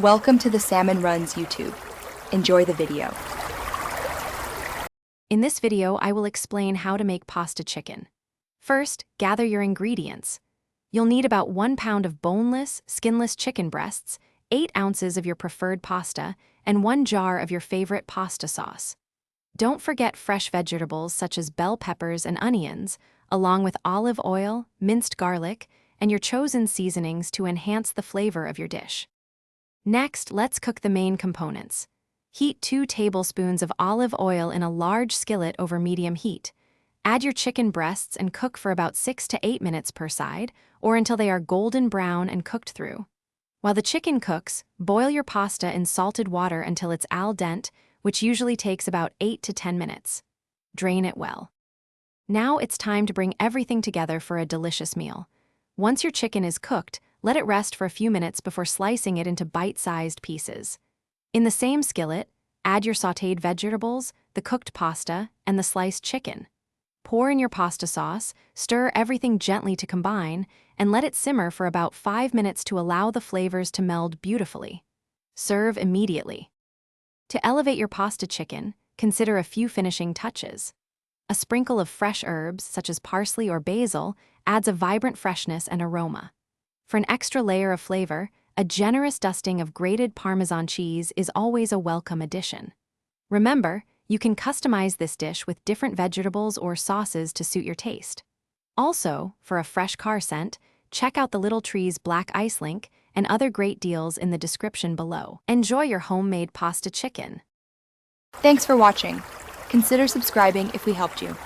Welcome to the Salmon Runs YouTube. Enjoy the video. In this video, I will explain how to make pasta chicken. First, gather your ingredients. You'll need about 1 pound of boneless, skinless chicken breasts, 8 ounces of your preferred pasta, and 1 jar of your favorite pasta sauce. Don't forget fresh vegetables such as bell peppers and onions, along with olive oil, minced garlic, and your chosen seasonings to enhance the flavor of your dish. Next, let's cook the main components. Heat 2 tablespoons of olive oil in a large skillet over medium heat. Add your chicken breasts and cook for about 6 to 8 minutes per side, or until they are golden brown and cooked through. While the chicken cooks, boil your pasta in salted water until it's al dente, which usually takes about 8 to 10 minutes. Drain it well. Now it's time to bring everything together for a delicious meal. Once your chicken is cooked, let it rest for a few minutes before slicing it into bite-sized pieces. In the same skillet, add your sautéed vegetables, the cooked pasta, and the sliced chicken. Pour in your pasta sauce, stir everything gently to combine, and let it simmer for about 5 minutes to allow the flavors to meld beautifully. Serve immediately. To elevate your pasta chicken, consider a few finishing touches. A sprinkle of fresh herbs, such as parsley or basil, adds a vibrant freshness and aroma. For an extra layer of flavor, a generous dusting of grated Parmesan cheese is always a welcome addition. Remember, you can customize this dish with different vegetables or sauces to suit your taste. Also, for a fresh car scent, check out the Little Trees Black Ice link and other great deals in the description below. Enjoy your homemade pasta chicken. Thanks for watching. Consider subscribing if we helped you.